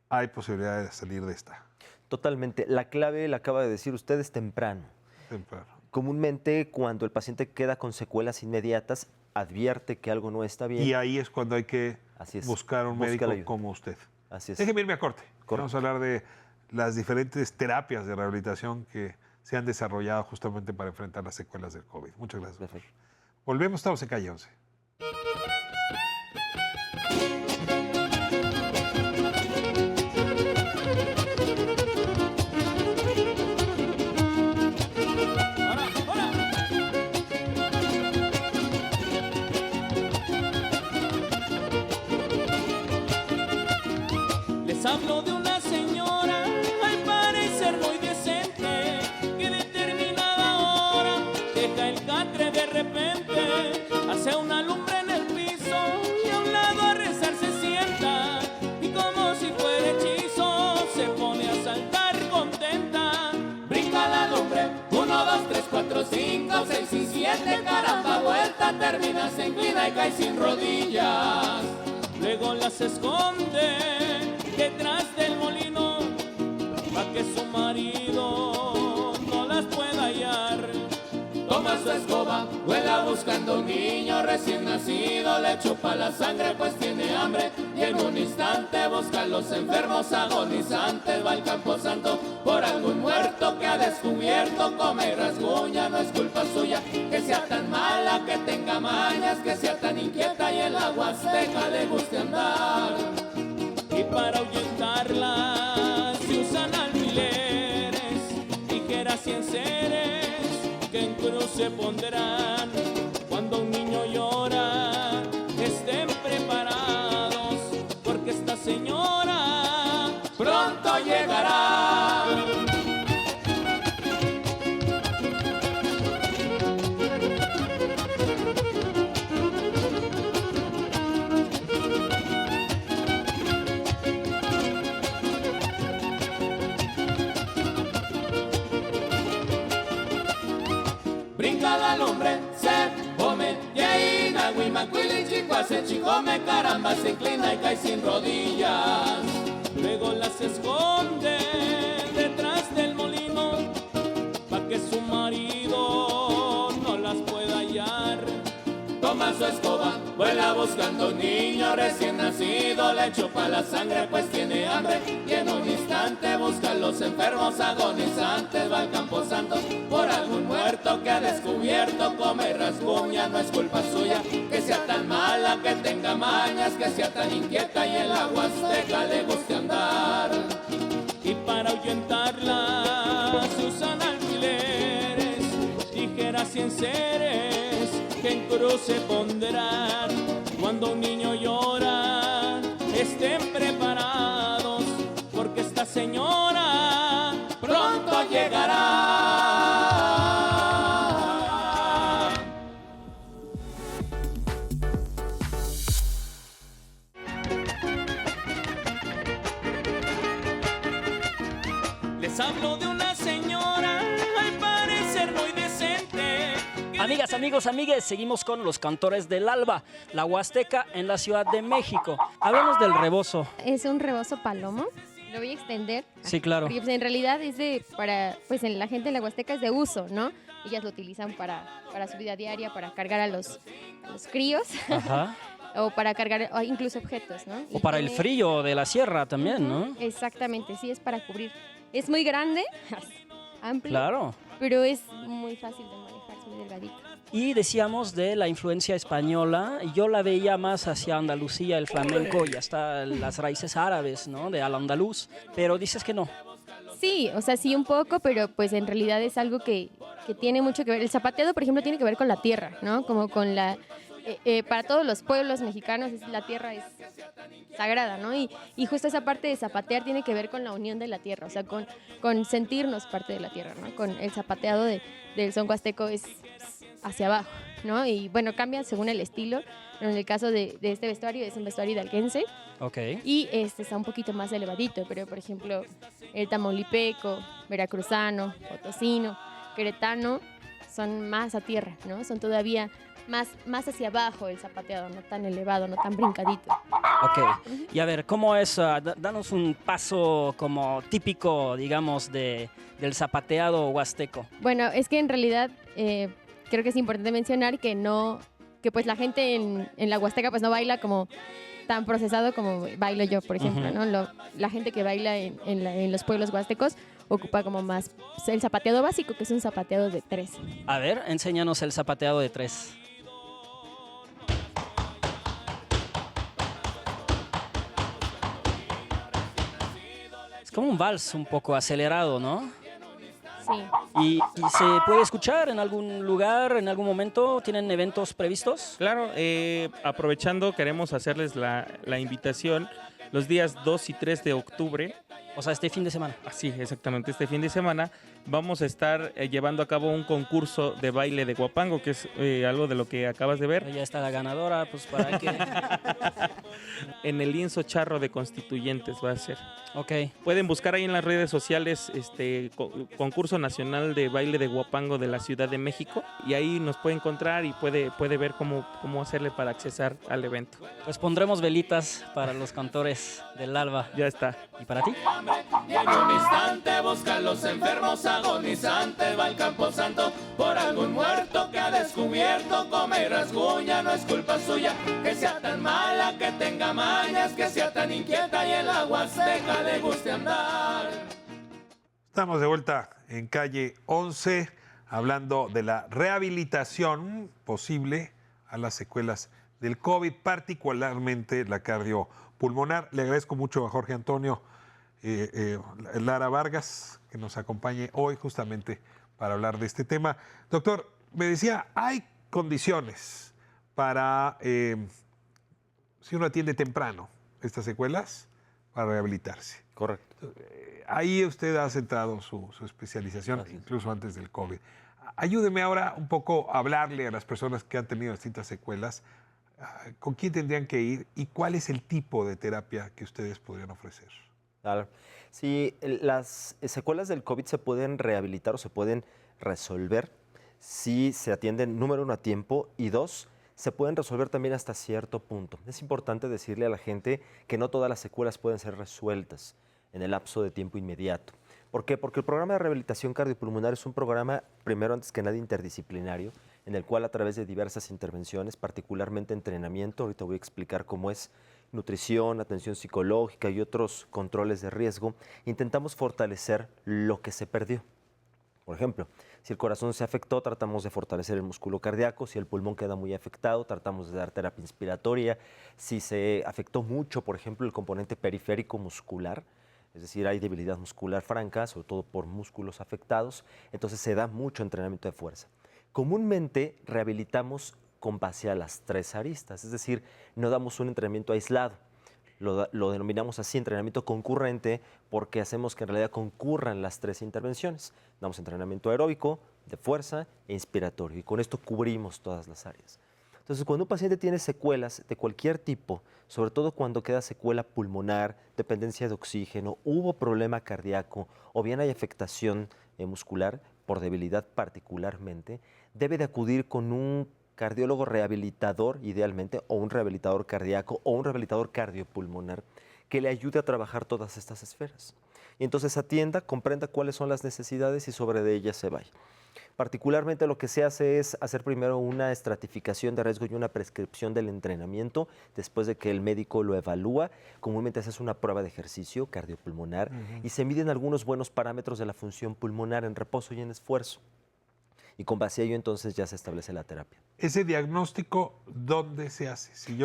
hay posibilidad de salir de esta. Totalmente. La clave, la acaba de decir usted, es temprano. Temprano. Comúnmente, cuando el paciente queda con secuelas inmediatas, advierte que algo no está bien. Y ahí es cuando hay que buscar un médico como usted. Así es. Déjeme irme a corte. Vamos a hablar de las diferentes terapias de rehabilitación que se han desarrollado justamente para enfrentar las secuelas del COVID. Muchas gracias. Perfecto. Volvemos, estamos en Calle 11. Les hablo de una señora, al parecer muy decente, que determinada hora deja el catre de repente, hace una lumbre en el piso y a un lado a rezar se sienta, y como si fuera hechizo se pone a saltar contenta. Brinca la lumbre, 1, 2, 3, 4, 5, 6 y 7, caramba, vuelta, termina, se inclina y cae sin rodillas. Luego las esconde detrás del molino, pa' que su marido no las pueda hallar. Toma su escoba, vuela buscando un niño recién nacido, le chupa la sangre pues tiene hambre, y en un instante busca a los enfermos agonizantes. Va al camposanto por algún muerto que ha descubierto, come y rasguña, no es culpa suya que sea tan mala, que tenga mañas, que sea tan inquieta y en la Huasteca le guste andar. Y para ahuyentarla se usan alfileres, tijeras y enseres que en cruz se pondrán. Cuando un niño llora, estén preparados, porque esta señora pronto llegará. Brinca la lumbre, se come, yeina, huimacuili, chicuase, chicome, caramba, se inclina y cae sin rodillas. Luego las esconde detrás del molino, pa' que su marido no las pueda hallar. Toma su escoba, vuela buscando un niño recién nacido, le chupa la sangre pues tiene hambre, y en un instante busca a los enfermos agonizantes. Va al camposanto por algún muerto que ha descubierto, come y rasguña, no es culpa suya que sea tan mala, que tenga mañas, que sea tan inquieta y en la Huasteca le guste andar. Y para ahuyentarla se usan alfileres, tijeras y enseres que en cruz se pondrán. Cuando un niño llora, estén preparados, porque esta señora pronto llegará. Les hablo de una señora, al parecer muy decente. Amigas, amigos, amigues, seguimos con los cantores del Alba, la Huasteca en la Ciudad de México. Hablamos del rebozo. Es un rebozo palomo. Lo voy a extender. Sí, claro. Porque, pues, en realidad es pues en la gente en la Huasteca es de uso, ¿no? Ellas lo utilizan para su vida diaria, para cargar a los críos. Ajá. O para cargar incluso objetos, ¿no? O para el frío de la sierra también, ¿no? Exactamente, sí, es para cubrir. Es muy grande, amplio, Claro. pero es muy fácil de manejar, es muy delgadito. Y decíamos de la influencia española, y yo la veía más hacia Andalucía, el flamenco y hasta las raíces árabes, ¿no? De al-andaluz, pero dices que no. Sí, o sea, sí un poco, pero pues en realidad es algo que tiene mucho que ver. El zapateado, por ejemplo, tiene que ver con la tierra, ¿no? Como con la... para todos los pueblos mexicanos la tierra es sagrada, ¿no? Y justo esa parte de zapatear tiene que ver con la unión de la tierra, o sea, con sentirnos parte de la tierra, ¿no? Con el zapateado del son huasteco es hacia abajo, ¿no? Y bueno, cambia según el estilo. En el caso de este vestuario es un vestuario hidalguense. Ok. Y está un poquito más elevadito, pero por ejemplo el tamaulipeco, veracruzano, potosino, queretano son más a tierra, ¿no? Son todavía más hacia abajo el zapateado, no tan elevado, no tan brincadito. Ok. Y a ver, ¿cómo es? Danos un paso como típico, digamos, del zapateado huasteco. Bueno, es que en realidad creo que es importante mencionar que pues la gente en la Huasteca pues no baila como tan procesado como bailo yo, por ejemplo, ¿no? La gente que baila en los pueblos huastecos ocupa como más el zapateado básico, que es un zapateado de 3. A ver, enséñanos el zapateado de 3. Es como un vals un poco acelerado, ¿no? Sí. ¿Y se puede escuchar en algún lugar, en algún momento? ¿Tienen eventos previstos? Claro, aprovechando, queremos hacerles la invitación los días 2 y 3 de octubre. O sea, este fin de semana. Sí, exactamente, este fin de semana vamos a estar llevando a cabo un concurso de baile de guapango, que es algo de lo que acabas de ver. Ya está la ganadora, pues para que... En el lienzo charro de Constituyentes va a ser. Ok. Pueden buscar ahí en las redes sociales Concurso Nacional de Baile de Guapango de la Ciudad de México, y ahí nos puede encontrar y puede ver cómo hacerle para accesar al evento. Pues pondremos velitas para los cantores del alba. Ya está. ¿Y para ti? Y en un instante buscan los enfermos agonizantes, va al camposanto por algún muerto que ha descubierto, come y rasguña, no es culpa suya que sea tan mala, que tenga mañas, que sea tan inquieta y el agua Huasteca le guste andar. Estamos de vuelta en calle 11 hablando de la rehabilitación posible a las secuelas del COVID, particularmente la cardiopulmonar. Le agradezco mucho a Jorge Antonio Lara Vargas que nos acompañe hoy justamente para hablar de este tema. Doctor, me decía, hay condiciones para, si uno atiende temprano estas secuelas, para rehabilitarse. Correcto. Ahí usted ha centrado su especialización, incluso antes del COVID. Ayúdeme ahora un poco a hablarle a las personas que han tenido distintas secuelas, con quién tendrían que ir y cuál es el tipo de terapia que ustedes podrían ofrecer. Claro. Sí, las secuelas del COVID se pueden rehabilitar o se pueden resolver si se atienden, número 1, a tiempo, y 2, se pueden resolver también hasta cierto punto. Es importante decirle a la gente que no todas las secuelas pueden ser resueltas en el lapso de tiempo inmediato. ¿Por qué? Porque el programa de rehabilitación cardiopulmonar es un programa, primero, antes que nada, interdisciplinario, en el cual a través de diversas intervenciones, particularmente entrenamiento, ahorita voy a explicar cómo es, nutrición, atención psicológica y otros controles de riesgo, intentamos fortalecer lo que se perdió. Por ejemplo, si el corazón se afectó, tratamos de fortalecer el músculo cardíaco. Si el pulmón queda muy afectado, tratamos de dar terapia inspiratoria. Si se afectó mucho, por ejemplo, el componente periférico muscular, es decir, hay debilidad muscular franca, sobre todo por músculos afectados, entonces se da mucho entrenamiento de fuerza. Comúnmente rehabilitamos con base a las 3 aristas, es decir, no damos un entrenamiento aislado. Lo denominamos así, entrenamiento concurrente, porque hacemos que en realidad concurran las 3 intervenciones. Damos entrenamiento aeróbico, de fuerza e inspiratorio, y con esto cubrimos todas las áreas. Entonces, cuando un paciente tiene secuelas de cualquier tipo, sobre todo cuando queda secuela pulmonar, dependencia de oxígeno, hubo problema cardíaco o bien hay afectación muscular, por debilidad particularmente, debe de acudir con un cardiólogo rehabilitador, idealmente, o un rehabilitador cardíaco o un rehabilitador cardiopulmonar que le ayude a trabajar todas estas esferas. Y entonces atienda, comprenda cuáles son las necesidades y sobre de ellas se vaya. Particularmente lo que se hace es hacer primero una estratificación de riesgo y una prescripción del entrenamiento. Después de que el médico lo evalúa, comúnmente se hace una prueba de ejercicio cardiopulmonar y se miden algunos buenos parámetros de la función pulmonar en reposo y en esfuerzo. Y con base a ello entonces ya se establece la terapia. Ese diagnóstico, ¿dónde se hace? Si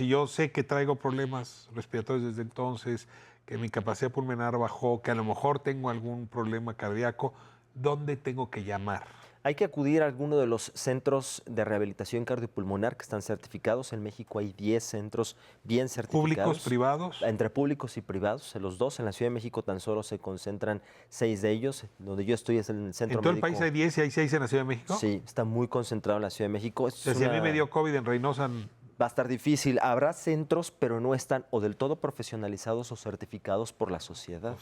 yo sé que traigo problemas respiratorios desde entonces, que mi capacidad pulmonar bajó, que a lo mejor tengo algún problema cardíaco, ¿dónde tengo que llamar? Hay que acudir a alguno de los centros de rehabilitación cardiopulmonar que están certificados. En México hay 10 centros bien certificados. ¿Públicos, privados? Entre públicos y privados, los dos. En la Ciudad de México tan solo se concentran 6 de ellos. Donde yo estoy es en el centro médico. ¿En todo el país hay 10 y hay 6 en la Ciudad de México? Sí, está muy concentrado en la Ciudad de México. Si a mí me dio COVID en Reynosa... Va a estar difícil. Habrá centros, pero no están o del todo profesionalizados o certificados por la sociedad.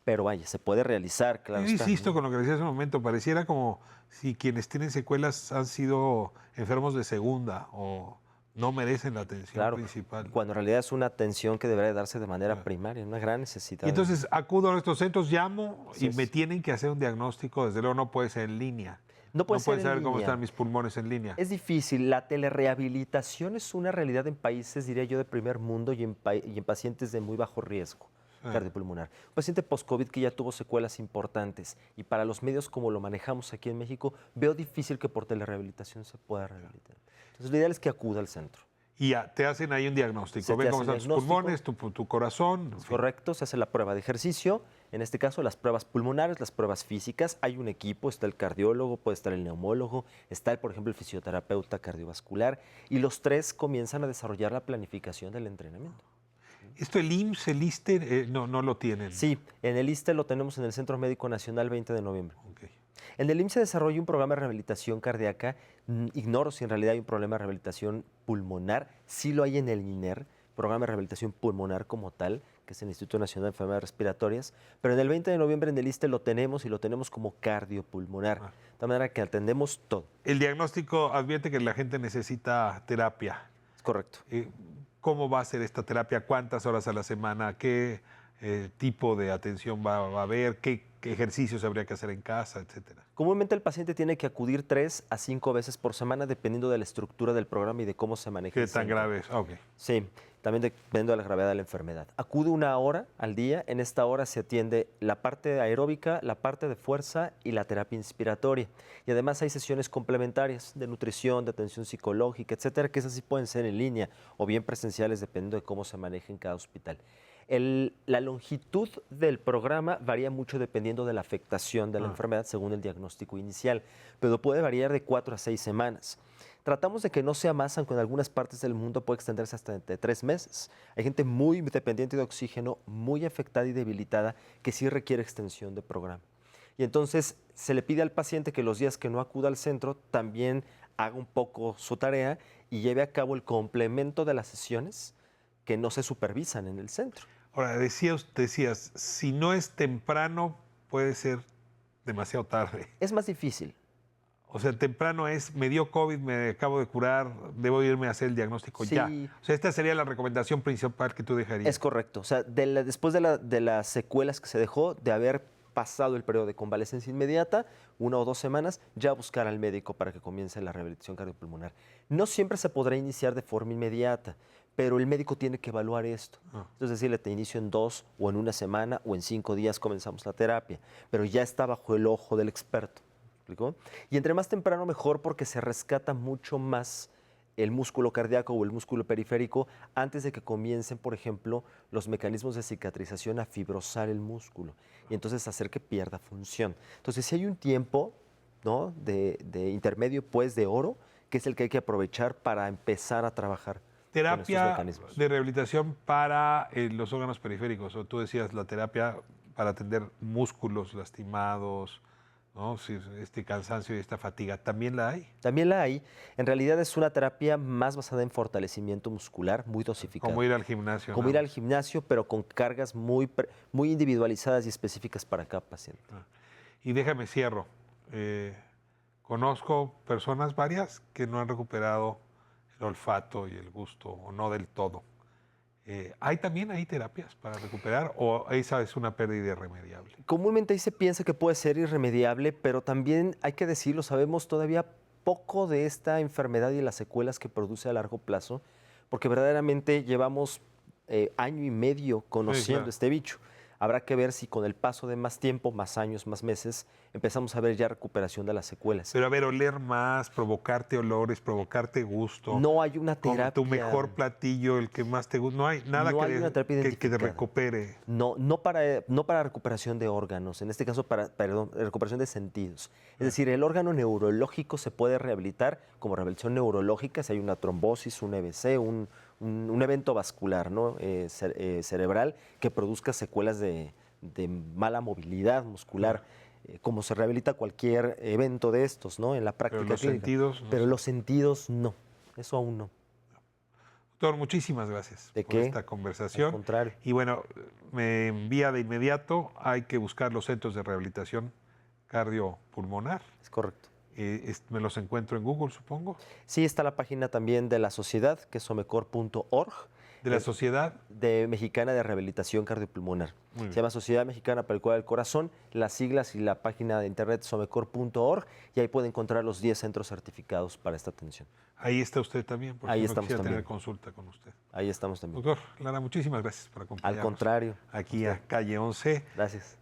Pero vaya, se puede realizar, claro. Yo insisto con lo que decía hace un momento, pareciera como si quienes tienen secuelas han sido enfermos de segunda o no merecen la atención principal. Cuando en realidad es una atención que debería darse de manera primaria, una gran necesidad. Y entonces acudo a estos centros, llamo y me tienen que hacer un diagnóstico, desde luego no puede ser en línea. No puede ser saber en cómo línea. están mis pulmones en línea. Es difícil. La telerehabilitación es una realidad en países, diría yo, de primer mundo y en pacientes de muy bajo riesgo. cardiopulmonar. Un paciente post-COVID que ya tuvo secuelas importantes y para los medios como lo manejamos aquí en México, veo difícil que por telerehabilitación se pueda rehabilitar. Entonces, lo ideal es que acuda al centro. Y ya, te hacen ahí un diagnóstico. Ven cómo están tus pulmones, tu corazón. En fin. Correcto, se hace la prueba de ejercicio, en este caso las pruebas pulmonares, las pruebas físicas. Hay un equipo, está el cardiólogo, puede estar el neumólogo, está, por ejemplo, el fisioterapeuta cardiovascular, y los tres comienzan a desarrollar la planificación del entrenamiento. ¿Esto el IMSS, el ISSSTE, no lo tienen? Sí, en el ISSSTE lo tenemos en el Centro Médico Nacional 20 de noviembre. Okay. En el IMSS se desarrolla un programa de rehabilitación cardíaca. Ignoro si en realidad hay un problema de rehabilitación pulmonar. Sí lo hay en el INER, programa de rehabilitación pulmonar como tal, que es el Instituto Nacional de Enfermedades Respiratorias. Pero en el 20 de noviembre en el ISSSTE lo tenemos y lo tenemos como cardiopulmonar. De tal manera que atendemos todo. El diagnóstico advierte que la gente necesita terapia. Es correcto. ¿Cómo va a ser esta terapia? ¿Cuántas horas a la semana? ¿Qué tipo de atención va a haber? ¿Qué ejercicios habría que hacer en casa, etcétera? Comúnmente el paciente tiene que acudir 3 a 5 veces por semana dependiendo de la estructura del programa y de cómo se maneja. ¿Qué tan grave es? Okay. Sí, también dependiendo de la gravedad de la enfermedad. Acude 1 hora al día. En esta hora se atiende la parte aeróbica, la parte de fuerza y la terapia inspiratoria. Y además hay sesiones complementarias de nutrición, de atención psicológica, etcétera, que esas sí pueden ser en línea o bien presenciales dependiendo de cómo se maneje en cada hospital. La longitud del programa varía mucho dependiendo de la afectación de la enfermedad según el diagnóstico inicial, pero puede variar de 4 a 6 semanas. Tratamos de que no sea más, aunque en algunas partes del mundo puede extenderse hasta de 3 meses. Hay gente muy dependiente de oxígeno, muy afectada y debilitada, que sí requiere extensión de programa. Y entonces se le pide al paciente que los días que no acuda al centro también haga un poco su tarea y lleve a cabo el complemento de las sesiones que no se supervisan en el centro. Ahora, decías, si no es temprano, puede ser demasiado tarde. Es más difícil. O sea, temprano es, me dio COVID, me acabo de curar, debo irme a hacer el diagnóstico ya. O sea, esta sería la recomendación principal que tú dejarías. Es correcto. O sea, después de las secuelas que se dejó, de haber pasado el periodo de convalecencia inmediata, 1 o 2 semanas, ya buscar al médico para que comience la rehabilitación cardiopulmonar. No siempre se podrá iniciar de forma inmediata, pero el médico tiene que evaluar esto. Es decir, te inicio en 2 o en 1 semana o en 5 días comenzamos la terapia, pero ya está bajo el ojo del experto. ¿Me explicó? Y entre más temprano mejor porque se rescata mucho más el músculo cardíaco o el músculo periférico antes de que comiencen, por ejemplo, los mecanismos de cicatrización a fibrosar el músculo y entonces hacer que pierda función. Entonces, si hay un tiempo, ¿no?, de intermedio, pues, de oro, que es el que hay que aprovechar para empezar a trabajar. Terapia de rehabilitación para los órganos periféricos, o tú decías la terapia para atender músculos lastimados, ¿no? Si este cansancio y esta fatiga, ¿también la hay? También la hay. En realidad es una terapia más basada en fortalecimiento muscular, muy dosificada. Como ir al gimnasio. Como ir al gimnasio, pero con cargas muy individualizadas y específicas para cada paciente. Y déjame cierro. Conozco personas varias que no han recuperado el olfato y el gusto, o no del todo. ¿Hay terapias para recuperar o esa es una pérdida irremediable? Comúnmente ahí se piensa que puede ser irremediable, pero también hay que decirlo, sabemos todavía poco de esta enfermedad y las secuelas que produce a largo plazo, porque verdaderamente llevamos año y medio conociendo este bicho. Habrá que ver si con el paso de más tiempo, más años, más meses, empezamos a ver ya recuperación de las secuelas. Pero a ver, oler más, provocarte olores, provocarte gusto. No hay una terapia. Tu mejor platillo, el que más te gusta. No hay nada que te recupere. No para recuperación de órganos, en este caso recuperación de sentidos. Es decir, el órgano neurológico se puede rehabilitar como rehabilitación neurológica si hay una trombosis, un EBC, un evento vascular, ¿no? Cerebral que produzca secuelas de mala movilidad muscular, como se rehabilita cualquier evento de estos, ¿no?, en la práctica clínica. Sentidos, pero los sentidos no, eso aún no. Doctor, muchísimas gracias por esta conversación. Al contrario. Y bueno, me envía de inmediato, hay que buscar los centros de rehabilitación cardiopulmonar. Es correcto. Me los encuentro en Google, supongo. Sí, está la página también de la sociedad, que es omecor.org. ¿De la Sociedad? Mexicana de Rehabilitación Cardiopulmonar. Muy bien. Se llama Sociedad Mexicana para el Cuidado del Corazón. Las siglas y la página de internet somecor.org, y ahí puede encontrar los 10 centros certificados para esta atención. Ahí está usted también, porque Ahí no estamos quisiera también. tener consulta con usted. Ahí estamos también. Doctor Lara, muchísimas gracias por acompañarnos. Al contrario. Aquí a Calle 11. Gracias.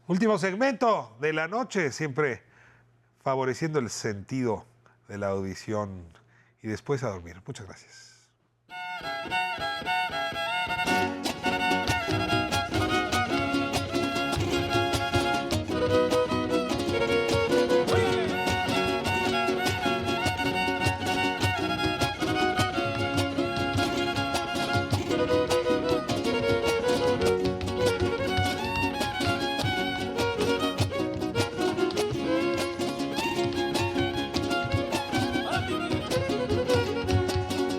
Último segmento de la noche, siempre favoreciendo el sentido de la audición, y después a dormir. Muchas gracias.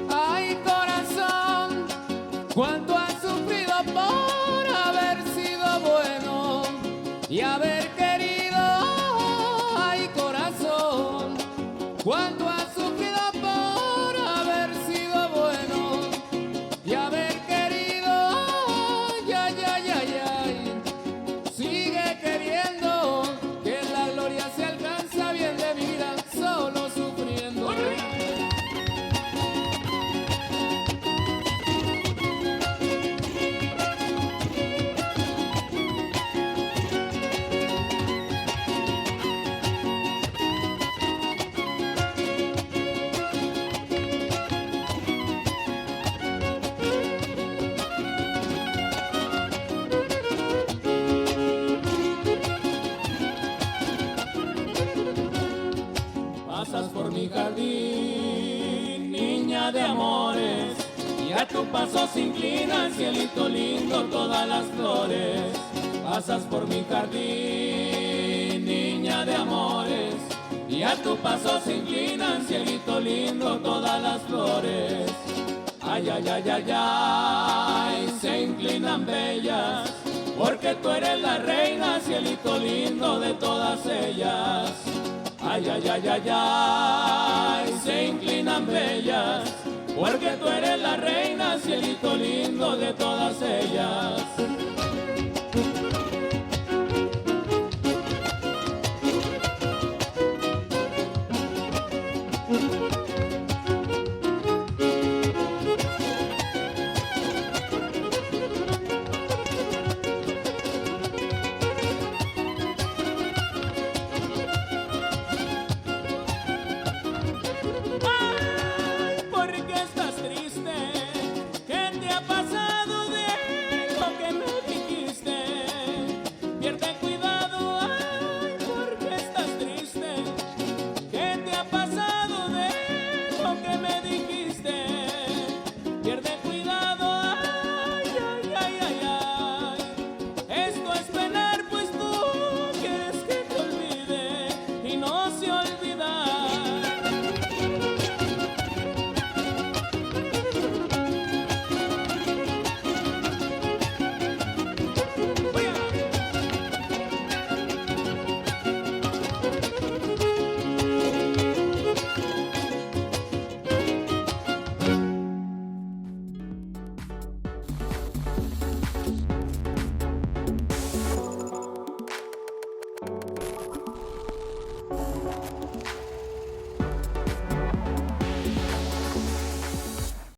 Ay, corazón, cuánto has sufrido por haber sido bueno y haber querido. Ay, corazón, cuánto has sufrido por haber sido bueno y haber querido. Ay, ay, ay, ay, ay. Sigue queriendo, que la gloria se alcanza bien de vida, solo sufriendo. Pasas por mi jardín, niña de amores, y a tu paso se inclina el cielito lindo, todas las flores. Pasas por mi jardín, niña de amores, y a tu paso se inclina el cielito lindo, todas las flores. Ay, ay, ay, ay, ay, se inclinan bellas, porque tú eres la reina, cielito lindo de todas ellas. Ay, ay, ay, ay, ay, se inclinan bellas, porque tú eres la reina, cielito lindo de todas ellas.